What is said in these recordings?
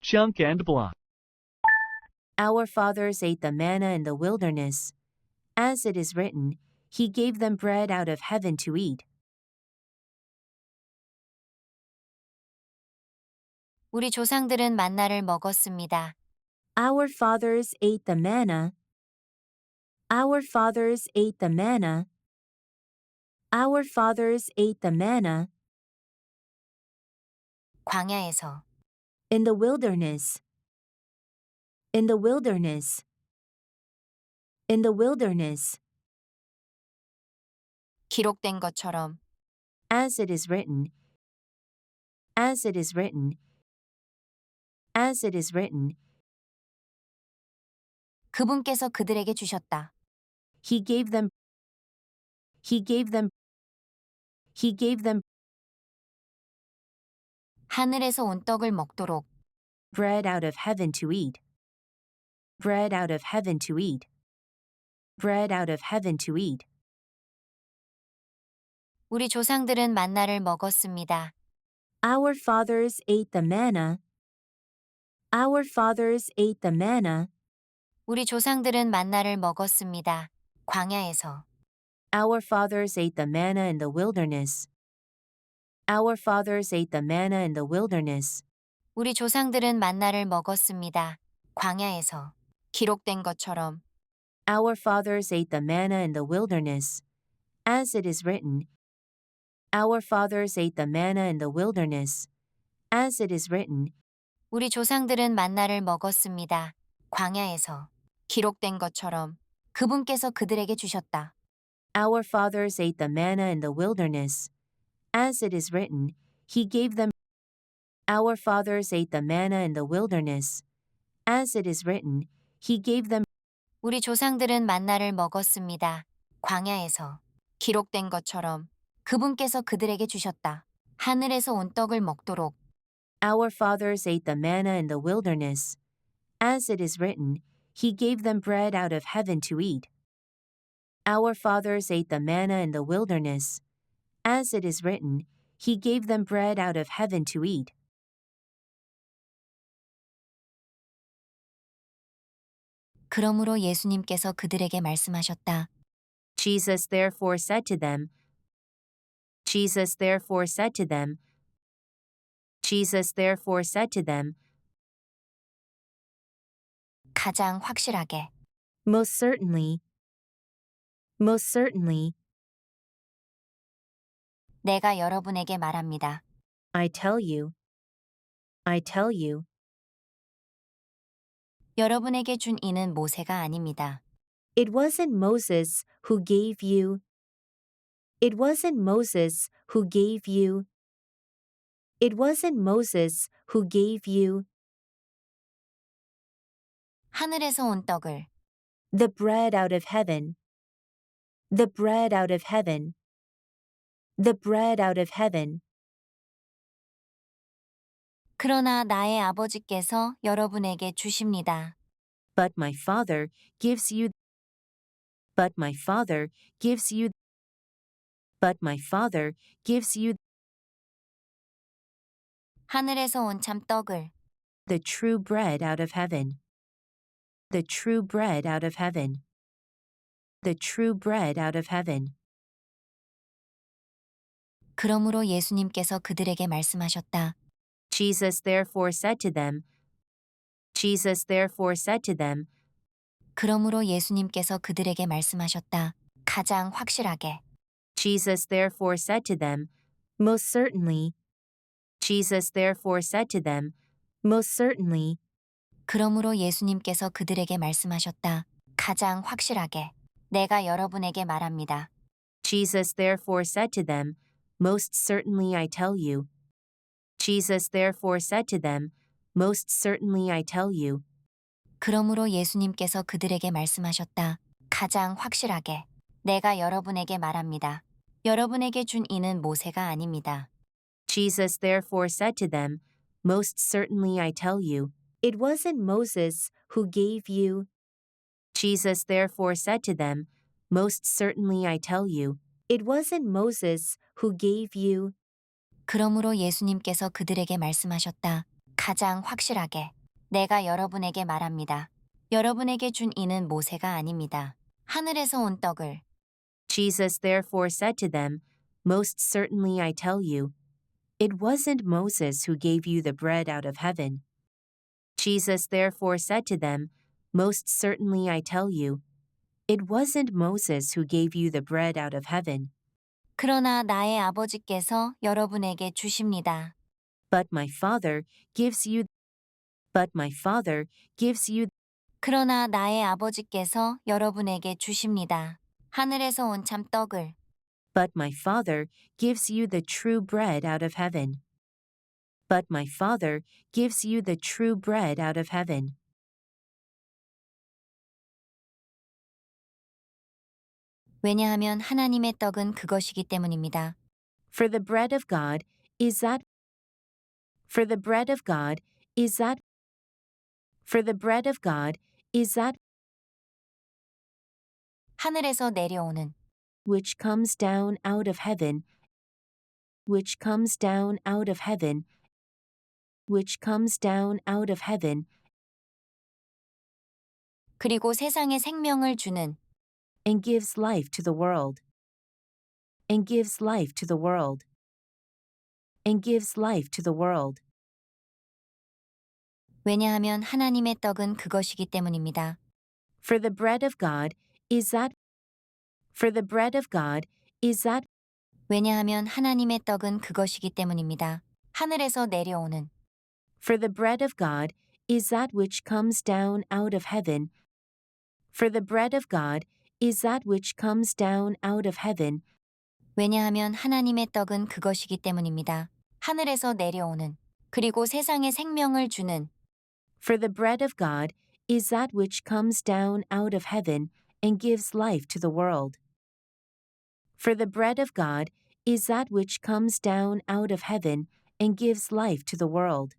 chunk and block. Our fathers ate the manna in the wilderness. As it is written, He gave them bread out of heaven to eat. 우리 조상들은 만나를 먹었습니다. Our fathers ate the manna. Our fathers ate the manna. Our fathers ate the manna 광야에서 in the wilderness. In the wilderness. In the wilderness. 기록된 것처럼 As it is written. As it is written. As it is written. 그분께서 그들에게 주셨다. He gave them. He gave them. He gave them 하늘에서 온 떡을 먹도록 bread out of heaven to eat. Bread out of heaven to eat. Bread out of heaven to eat. 우리 조상들은 만나를 먹었습니다. Our fathers ate the manna. Our fathers ate the manna. 우리 조상들은 만나를 먹었습니다. 광야에서 Our fathers ate the manna in the wilderness. Our fathers ate the manna in the wilderness. 우리 조상들은 만나를 먹었습니다. 광야에서 기록된 것처럼 Our fathers ate the manna in the wilderness. As it is written. Our fathers ate the manna in the wilderness. As it is written. 우리 조상들은 만나를 먹었습니다. 광야에서 기록된 것처럼 그분께서 그들에게 주셨다. Our fathers ate the manna in the wilderness. As it is written, He gave them. Our fathers ate the manna in the wilderness. As it is written, He gave them. 우리 조상들은 만나를 먹었습니다. 광야에서 기록된 것처럼 그분께서 그들에게 주셨다. 하늘에서 온 떡을 먹도록 Our fathers ate the manna in the wilderness. As it is written, He gave them bread out of heaven to eat. Our fathers ate the manna in the wilderness. As it is written, He gave them bread out of heaven to eat. 그러므로 예수님께서 그들에게 말씀하셨다. Jesus therefore said to them. Jesus therefore said to them. Jesus therefore said to them. 가장 확실하게 Most certainly. Most certainly. 내가 여러분에게 말합니다. I tell you. I tell you. 여러분에게 준 이는 모세가 아닙니다. It wasn't Moses who gave you. It wasn't Moses who gave you. It wasn't Moses who gave you. 하늘에서 온 떡을 The bread out of heaven. The bread out of heaven. The bread out of heaven. 그러나 나의 아버지께서 여러분에게 주십니다. But my Father gives you. But my Father gives you. But my Father gives you 하늘에서 온 참 떡을 the true bread out of heaven. The true bread out of heaven. The true bread out of heaven. 그러므로 예수님께서 그들에게 말씀하셨다. Jesus therefore said to them. Jesus therefore said to them. 그러므로 예수님께서 그들에게 말씀하셨다. 가장 확실하게 Jesus therefore said to them. Most certainly. Jesus therefore said to them. Most certainly. 그러므로 예수님께서 그들에게 말씀하셨다. 가장 확실하게 내가 여러분에게 말합니다. Jesus therefore said to them. Most certainly I tell you. Jesus therefore said to them. Most certainly I tell you. 그러므로 예수님께서 그들에게 말씀하셨다. 가장 확실하게 내가 여러분에게 말합니다. 여러분에게 준 이는 모세가 아닙니다. Jesus therefore said to them. Most certainly I tell you. It wasn't Moses who gave you. Jesus therefore said to them. Most certainly I tell you. It wasn't Moses who gave you. 그러므로 예수님께서 그들에게 말씀하셨다. 가장 확실하게 내가 여러분에게 말합니다. 여러분에게 준 이는 모세가 아닙니다. 하늘에서 온 떡을 Jesus therefore said to them, Most certainly I tell you, it wasn't Moses who gave you the bread out of heaven. Jesus therefore said to them, Most certainly I tell you, it wasn't Moses who gave you the bread out of heaven, 그러나 나의 아버지께서 여러분에게 주십니다. but my Father gives you but my Father gives you 그러나 나의 아버지께서 여러분에게 주십니다. 하늘에서 온 참 떡을 but my Father gives you the true bread out of heaven. But my Father gives you the true bread out of heaven. 왜냐하면 하나님의 떡은 그것이기 때문입니다. For the bread of God is that For the bread of God is that For the bread of God is that 하늘에서 내려오는 which comes down out of heaven which comes down out of heaven which comes down out of heaven 그리고 세상에 생명을 주는 and gives life to the world and gives life to the world and gives life to the world. 왜냐하면 하나님의 떡은 그것이기 때문입니다. For the bread of God is that For the bread of God is that 왜냐하면 하나님의 떡은 그것이기 때문입니다. 하늘에서 내려오는 For the bread of God is that which comes down out of heaven. For the bread of God is that which comes down out of heaven 왜냐하면 하나님의 떡은 그것이기 때문입니다. 하늘에서 내려오는 그리고 세상에 생명을 주는 For the bread of God is that which comes down out of heaven and gives life to the world. For the bread of God is that which comes down out of heaven and gives life to the world.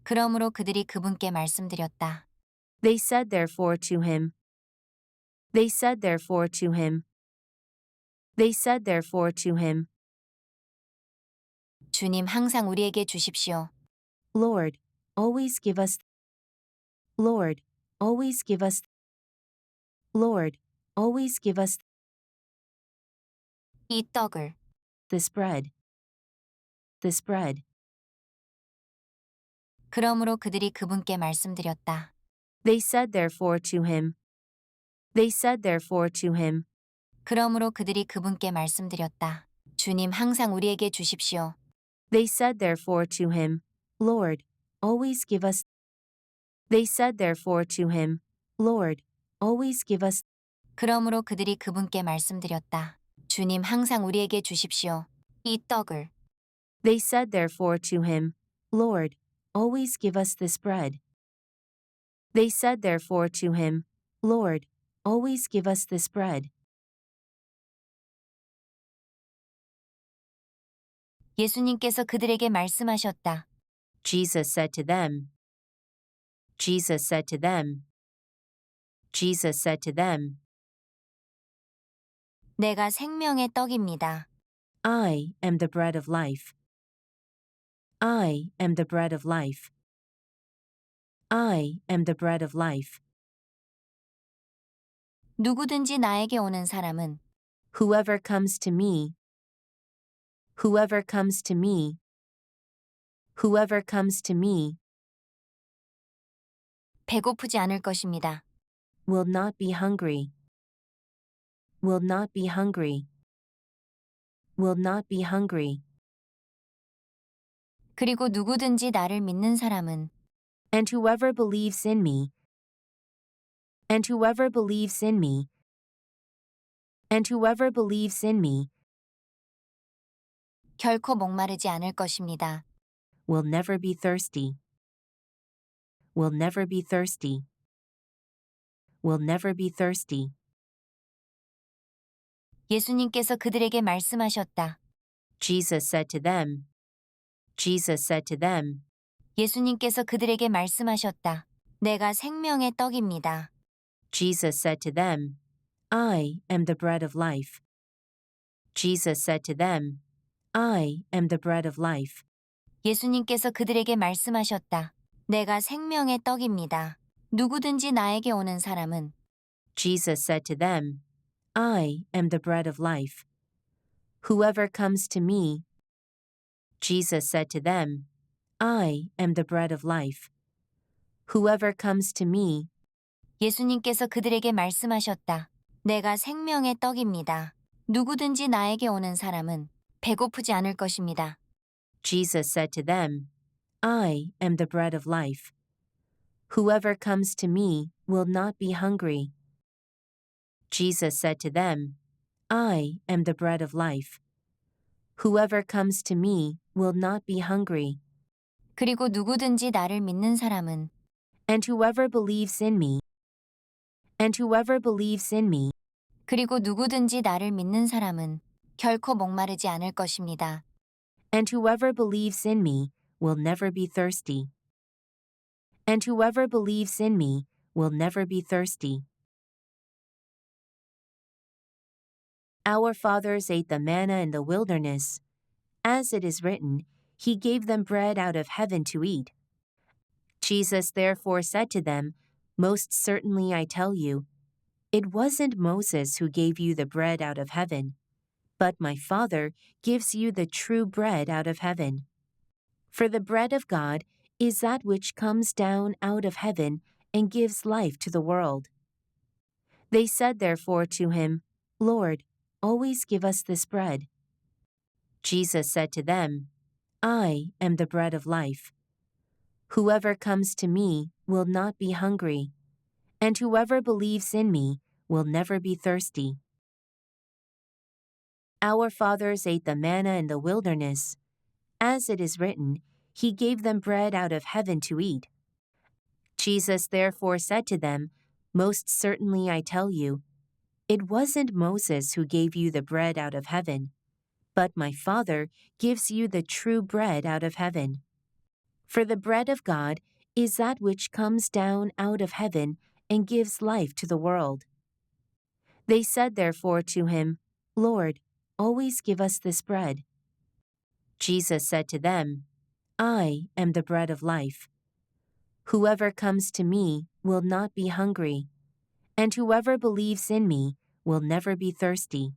그러므로 그들이 그분께 말씀드렸다. They said therefore to him, They said therefore to him, They said therefore to him, 주님 항상 우리에게 주십시오. Lord, always give us, Lord, always give us, Lord, always give us 이 떡을 this bread, this bread. 그러므로 그들이 그분께 말씀드렸다. They said therefore to him, They said therefore to him, 그러므로 그들이 그분께 말씀드렸다. 주님 항상 우리에게 주십시오. They said therefore to him, Lord, always give us, They said therefore to him, Lord, always give us, 그러므로 그들이 그분께 말씀드렸다. 주님 항상 우리에게 주십시오. 이 떡을 They said therefore to him, Lord, always give us this bread. They said therefore to him, Lord, always give us this bread. 예수님께서 그들에게 말씀하셨다. Jesus said to them, Jesus said to them, Jesus said to them, 내가 생명의 떡입니다. I am the bread of life. I am the bread of life. I am the bread of life. 누구든지 나에게 오는 사람은 Whoever comes to me, whoever comes to me, whoever comes to me 배고프지 않을 것입니다. will not be hungry, will not be hungry, will not be hungry. 그리고 누구든지 나를 믿는 사람은 And whoever believes in me, and whoever believes in me, and whoever believes in me 결코 목마르지 않을 것입니다. will never be thirsty, will never be thirsty, will never be thirsty. 예수님께서 그들에게 말씀하셨다. Jesus said to them, Jesus said to them, 예수님께서 그들에게 말씀하셨다. 내가 생명의 떡입니다. Jesus said to them, I am the bread of life. Jesus said to them, I am the bread of life. 예수님께서 그들에게 말씀하셨다. 내가 생명의 떡입니다. 누구든지 나에게 오는 사람은 Jesus said to them, I am the bread of life. Whoever comes to me, Jesus said to them, I am the bread of life. Whoever comes to me, 예수님께서 그들에게 말씀하셨다. 내가 생명의 떡입니다. 누구든지 나에게 오는 사람은 배고프지 않을 것입니다. Jesus said to them, I am the bread of life. Whoever comes to me will not be hungry. Jesus said to them, I am the bread of life. Whoever comes to me will not be hungry. 그리고 누구든지 나를 믿는 사람은 And whoever believes in me, and whoever believes in me, 그리고 누구든지 나를 믿는 사람은 결코 목마르지 않을 것입니다. and whoever believes in me will never be thirsty. And whoever believes in me will never be thirsty. Our fathers ate the manna in the wilderness. As it is written, He gave them bread out of heaven to eat. Jesus therefore said to them, Most certainly I tell you, it wasn't Moses who gave you the bread out of heaven, but my Father gives you the true bread out of heaven. For the bread of God is that which comes down out of heaven and gives life to the world. They said therefore to him, Lord, always give us this bread. Jesus said to them, I am the bread of life. Whoever comes to me will not be hungry, and whoever believes in me will never be thirsty. Our fathers ate the manna in the wilderness. As it is written, He gave them bread out of heaven to eat. Jesus therefore said to them, Most certainly I tell you, it wasn't Moses who gave you the bread out of heaven, but my Father gives you the true bread out of heaven. For the bread of God is that which comes down out of heaven and gives life to the world. They said therefore to him, Lord, always give us this bread. Jesus said to them, I am the bread of life. Whoever comes to me will not be hungry, and whoever believes in me will never be thirsty.